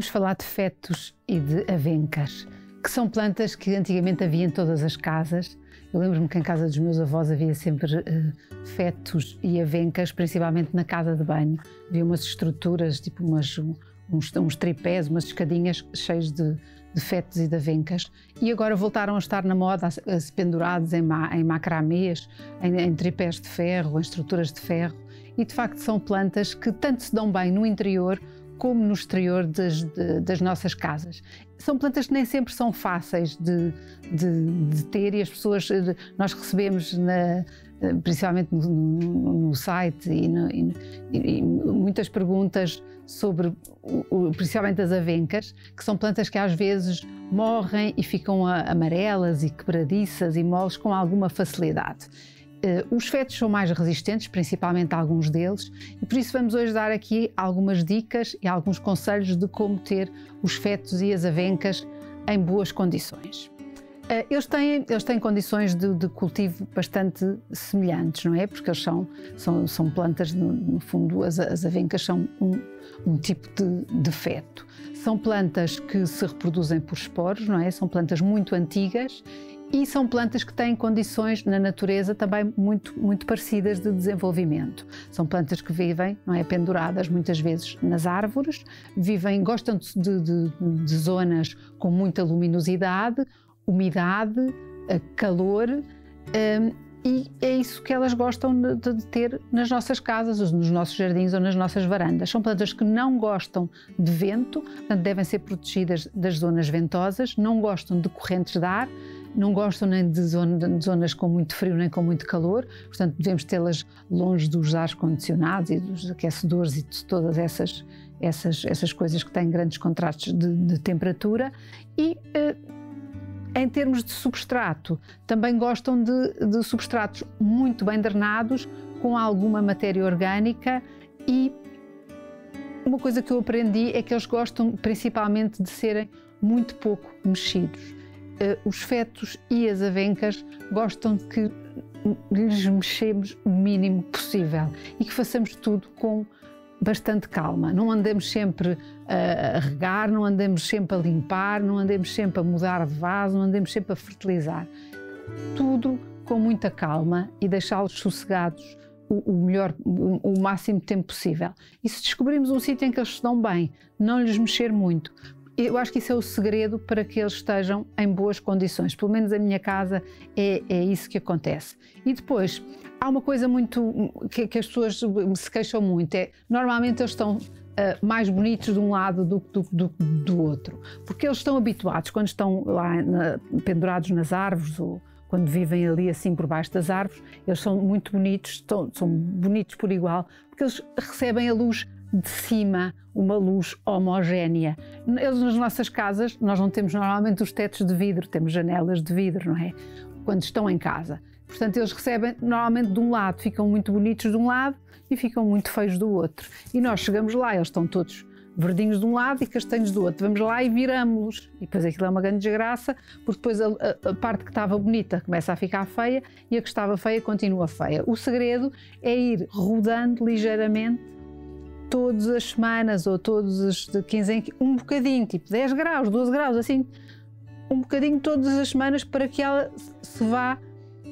Vamos falar de fetos e de avencas, que são plantas que antigamente havia em todas as casas. Eu lembro-me que em casa dos meus avós havia sempre fetos e avencas, principalmente na casa de banho. Havia umas estruturas, tipo uns tripés, umas escadinhas cheias de fetos e de avencas. E agora voltaram a estar na moda, pendurados em macramês, em tripés de ferro, em estruturas de ferro. E de facto são plantas que tanto se dão bem no interior como no exterior das nossas casas. São plantas que nem sempre são fáceis de ter e as pessoas, nós recebemos, principalmente no site, e muitas perguntas sobre, principalmente as avencas, que são plantas que às vezes morrem e ficam amarelas e quebradiças e moles com alguma facilidade. Os fetos são mais resistentes, principalmente alguns deles, e por isso vamos hoje dar aqui algumas dicas e alguns conselhos de como ter os fetos e as avencas em boas condições. Eles têm condições de cultivo bastante semelhantes, não é? Porque eles são plantas, no fundo, as avencas são um tipo de feto. São plantas que se reproduzem por esporos, não é? São plantas muito antigas. E são plantas que têm condições na natureza também muito parecidas de desenvolvimento. São plantas que vivem, não é, penduradas muitas vezes nas árvores, gostam de zonas com muita luminosidade, umidade, calor, e é isso que elas gostam de ter nas nossas casas, nos nossos jardins ou nas nossas varandas. São plantas que não gostam de vento, portanto devem ser protegidas das zonas ventosas, não gostam de correntes de ar, não gostam nem de zonas com muito frio nem com muito calor, portanto devemos tê-las longe dos ar-condicionados e dos aquecedores e de todas essas coisas que têm grandes contrastes de temperatura. E em termos de substrato, também gostam de substratos muito bem drenados, com alguma matéria orgânica, e uma coisa que eu aprendi é que eles gostam principalmente de serem muito pouco mexidos. Os fetos e as avencas gostam de que lhes mexemos o mínimo possível e que façamos tudo com bastante calma. Não andemos sempre a regar, não andemos sempre a limpar, não andemos sempre a mudar de vaso, não andemos sempre a fertilizar. Tudo com muita calma e deixá-los sossegados o máximo tempo possível. E se descobrirmos um sítio em que eles se dão bem, não lhes mexer muito. Eu acho que isso é o segredo para que eles estejam em boas condições. Pelo menos a minha casa é isso que acontece. E depois, há uma coisa que as pessoas se queixam muito, normalmente eles estão mais bonitos de um lado do outro, porque eles estão habituados, quando estão lá pendurados nas árvores ou quando vivem ali assim por baixo das árvores, eles são muito bonitos, são bonitos por igual, porque eles recebem a luz de cima, uma luz homogénea. Eles, nas nossas casas, nós não temos normalmente os tetos de vidro, temos janelas de vidro, não é? Quando estão em casa. Portanto, eles recebem normalmente de um lado, ficam muito bonitos de um lado e ficam muito feios do outro. E nós chegamos lá, eles estão todos verdinhos de um lado e castanhos do outro. Vamos lá e viramos-los. E depois aquilo é uma grande desgraça, porque depois a parte que estava bonita começa a ficar feia e a que estava feia continua feia. O segredo é ir rodando ligeiramente todas as semanas ou todos os de 15 em 15, um bocadinho, tipo 10 graus, 12 graus, assim, um bocadinho todas as semanas, para que ela se vá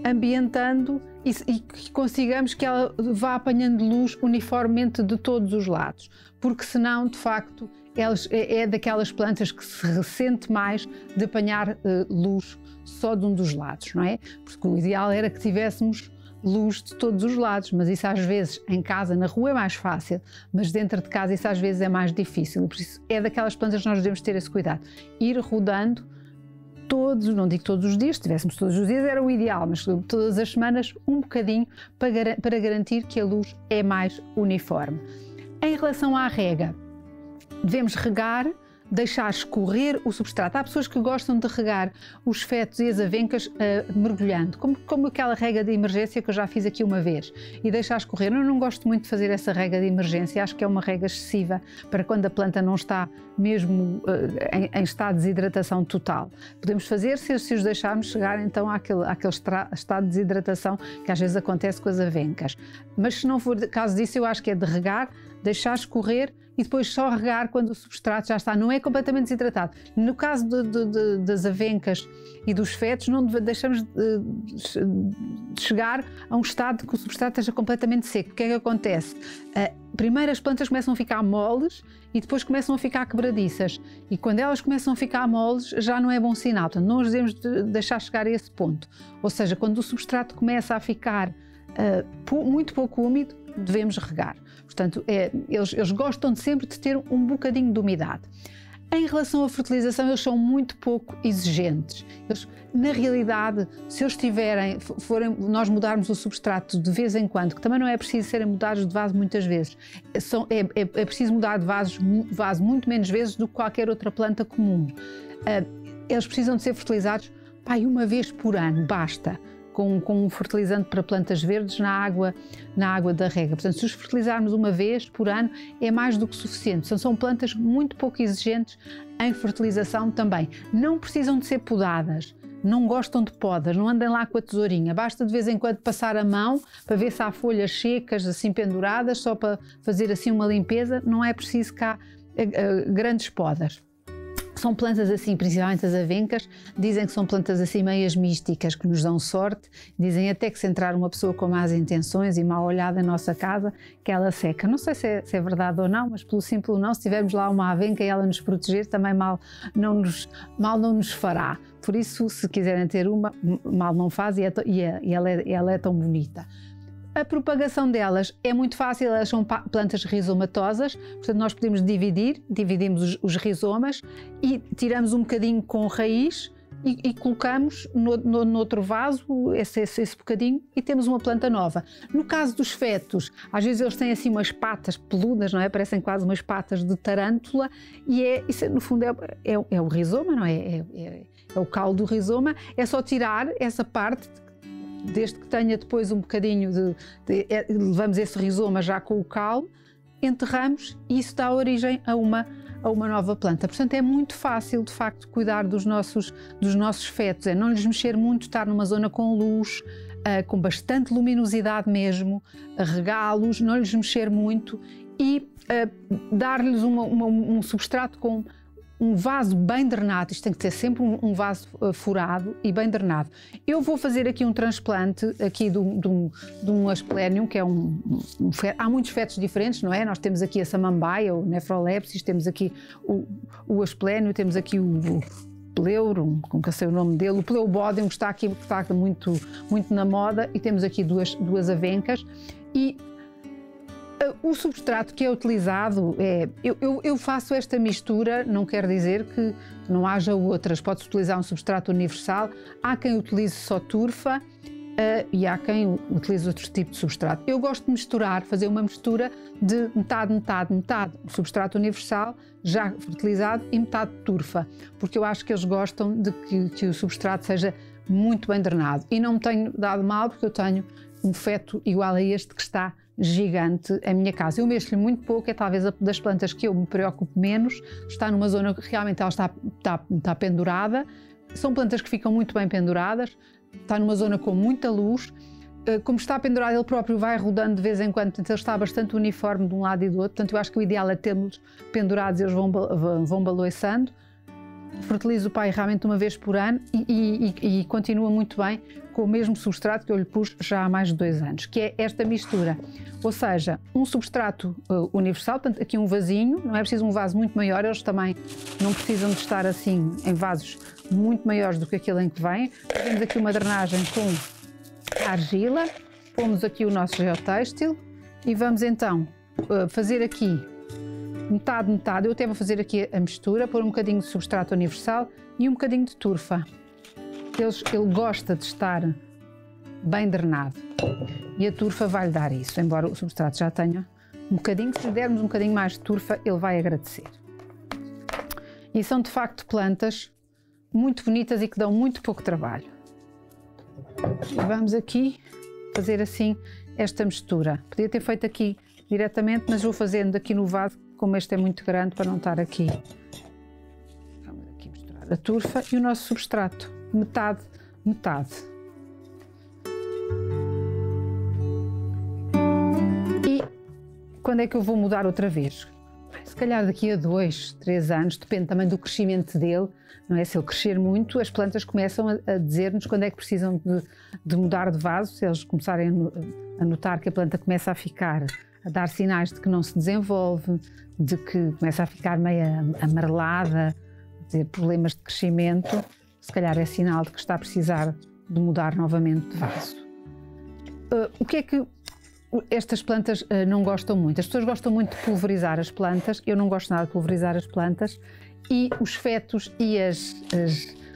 ambientando e que consigamos que ela vá apanhando luz uniformemente de todos os lados, porque senão, de facto, é daquelas plantas que se ressente mais de apanhar luz só de um dos lados, não é? Porque o ideal era que tivéssemos luz de todos os lados, mas isso às vezes em casa, na rua é mais fácil, mas dentro de casa isso às vezes é mais difícil, por isso é daquelas plantas que nós devemos ter esse cuidado, ir rodando todos, não digo todos os dias, se tivéssemos todos os dias era o ideal, mas todas as semanas um bocadinho para garantir que a luz é mais uniforme. Em relação à rega, devemos regar, deixar escorrer o substrato. Há pessoas que gostam de regar os fetos e as avencas mergulhando, como aquela rega de emergência que eu já fiz aqui uma vez, e deixar escorrer. Eu não gosto muito de fazer essa rega de emergência, acho que é uma rega excessiva para quando a planta não está mesmo em estado de desidratação total. Podemos fazer se os deixarmos chegar então àquele estado de desidratação que às vezes acontece com as avencas. Mas se não for caso disso, eu acho que é de regar, deixar escorrer e depois só regar quando o substrato já está, não é completamente desidratado. No caso das avencas e dos fetos, não deixamos de chegar a um estado de que o substrato esteja completamente seco. O que é que acontece? Primeiro as plantas começam a ficar moles e depois começam a ficar quebradiças. E quando elas começam a ficar moles, já não é bom sinal. Portanto, não os devemos deixar chegar a esse ponto. Ou seja, quando o substrato começa a ficar muito pouco úmido, devemos regar. Portanto, eles gostam sempre de ter um bocadinho de umidade. Em relação à fertilização, eles são muito pouco exigentes. Na realidade, se eles nós mudarmos o substrato de vez em quando, que também não é preciso serem mudados de vaso muitas vezes, é preciso mudar de vaso muito menos vezes do que qualquer outra planta comum. Eles precisam de ser fertilizados uma vez por ano, basta. Com um fertilizante para plantas verdes na água da rega. Portanto, se os fertilizarmos uma vez por ano, é mais do que suficiente. São plantas muito pouco exigentes em fertilização também. Não precisam de ser podadas, não gostam de podas, não andem lá com a tesourinha. Basta de vez em quando passar a mão para ver se há folhas secas assim penduradas, só para fazer assim uma limpeza. Não é preciso cá grandes podas. São plantas assim, principalmente as avencas, dizem que são plantas assim meias místicas, que nos dão sorte. Dizem até que se entrar uma pessoa com más intenções e mal olhada em nossa casa, que ela seca. Não sei se é verdade ou não, mas pelo simples não, se tivermos lá uma avenca e ela nos proteger, também mal não nos fará. Por isso, se quiserem ter uma, mal não faz e ela é tão bonita. A propagação delas é muito fácil, elas são plantas rizomatosas, portanto nós podemos dividimos os rizomas e tiramos um bocadinho com raiz e colocamos no outro vaso esse bocadinho e temos uma planta nova. No caso dos fetos, às vezes eles têm assim umas patas peludas, não é? Parecem quase umas patas de tarântula e isso no fundo é o rizoma, não é? É o caule do rizoma, é só tirar essa parte, desde que tenha depois um bocadinho levamos esse rizoma já com o caule, enterramos e isso dá origem a uma nova planta. Portanto, é muito fácil, de facto, cuidar dos nossos fetos, é não lhes mexer muito, estar numa zona com luz, com bastante luminosidade mesmo, regá-los, não lhes mexer muito e dar-lhes um substrato com um vaso bem drenado. Isto tem que ter sempre um vaso furado e bem drenado. Eu vou fazer aqui um transplante aqui de um asplenium, que é há muitos fetos diferentes, não é? Nós temos aqui a samambaia, o Nephrolepsis, temos aqui o asplenium, temos aqui o pleurum, nunca sei o nome dele, o pleobódium, que está aqui, que está muito na moda, e temos aqui duas avencas. E o substrato que é utilizado eu faço esta mistura, não quer dizer que não haja outras. Pode-se utilizar um substrato universal, há quem utilize só turfa e há quem utilize outro tipo de substrato. Eu gosto de misturar, fazer uma mistura de metade, o substrato universal já fertilizado e metade de turfa, porque eu acho que eles gostam de que o substrato seja muito bem drenado. E não me tenho dado mal, porque eu tenho um feto igual a este que está gigante em minha casa. Eu mexo-lhe muito pouco, é talvez das plantas que eu me preocupo menos. Está numa zona que realmente ela está pendurada. São plantas que ficam muito bem penduradas. Está numa zona com muita luz. Como está pendurado, ele próprio vai rodando de vez em quando, portanto ele está bastante uniforme de um lado e do outro. Portanto, eu acho que o ideal é termos pendurados e eles vão baloiçando. Fertilizo o pai realmente uma vez por ano e continua muito bem com o mesmo substrato que eu lhe pus já há mais de 2 anos, que é esta mistura. Ou seja, um substrato universal, portanto aqui um vasinho, não é preciso um vaso muito maior, eles também não precisam de estar assim em vasos muito maiores do que aquele em que vem. Fazemos aqui uma drenagem com argila, pomos aqui o nosso geotêxtil e vamos então fazer aqui metade, eu até vou fazer aqui a mistura, pôr um bocadinho de substrato universal e um bocadinho de turfa. Ele gosta de estar bem drenado e a turfa vai-lhe dar isso, embora o substrato já tenha um bocadinho. Se dermos um bocadinho mais de turfa, ele vai agradecer. E são de facto plantas muito bonitas e que dão muito pouco trabalho. E vamos aqui fazer assim esta mistura. Podia ter feito aqui diretamente, mas vou fazendo aqui no vaso, como este é muito grande para não estar aqui. Vamos aqui misturar a turfa e o nosso substrato, metade. E quando é que eu vou mudar outra vez? Se calhar daqui a 2, 3 anos, depende também do crescimento dele, não é? Se ele crescer muito, as plantas começam a dizer-nos quando é que precisam de mudar de vaso. Se eles começarem a notar que a planta começa a dar sinais de que não se desenvolve, de que começa a ficar meio amarelada, a ter problemas de crescimento, se calhar é sinal de que está a precisar de mudar novamente de vaso. O que é que estas plantas não gostam muito? As pessoas gostam muito de pulverizar as plantas, eu não gosto nada de pulverizar as plantas, e os fetos e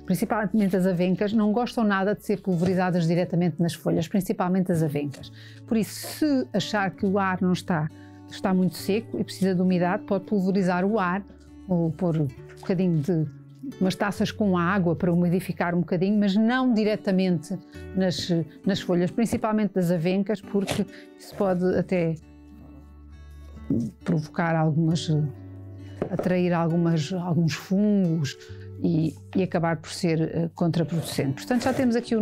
principalmente as avencas não gostam nada de ser pulverizadas diretamente nas folhas, principalmente as avencas. Por isso, se achar que o ar não está muito seco e precisa de umidade, pode pulverizar o ar ou pôr um bocadinho de umas taças com água para umidificar um bocadinho, mas não diretamente nas folhas, principalmente das avencas, porque isso pode até provocar atrair alguns fungos e acabar por ser contraproducente. Portanto, já temos aqui o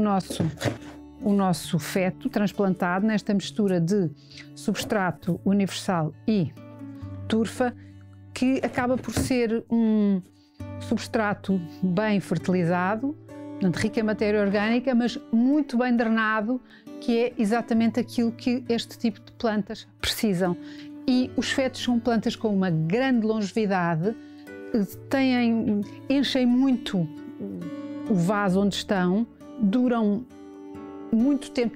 nosso feto transplantado nesta mistura de substrato universal e turfa, que acaba por ser um substrato bem fertilizado, rico em matéria orgânica, mas muito bem drenado, que é exatamente aquilo que este tipo de plantas precisam. E os fetos são plantas com uma grande longevidade, enchem muito o vaso onde estão, duram muito tempo,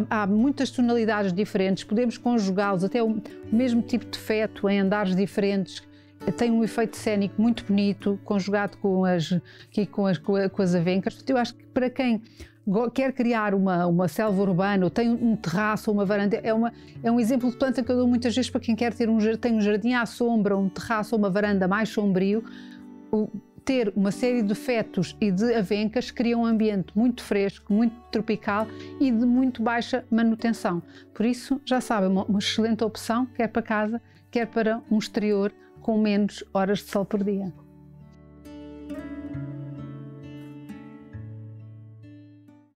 há muitas tonalidades diferentes, podemos conjugá-los, até o mesmo tipo de feto em andares diferentes, tem um efeito cênico muito bonito, conjugado com as avencas. Eu acho que para quem quer criar uma selva urbana, ou tem um terraço ou uma varanda, é um exemplo de planta que eu dou muitas vezes para quem quer tem um jardim à sombra, um terraço ou uma varanda mais sombrio. Ter uma série de fetos e de avencas cria um ambiente muito fresco, muito tropical e de muito baixa manutenção. Por isso, já sabem, uma excelente opção, quer para casa, quer para um exterior com menos horas de sol por dia.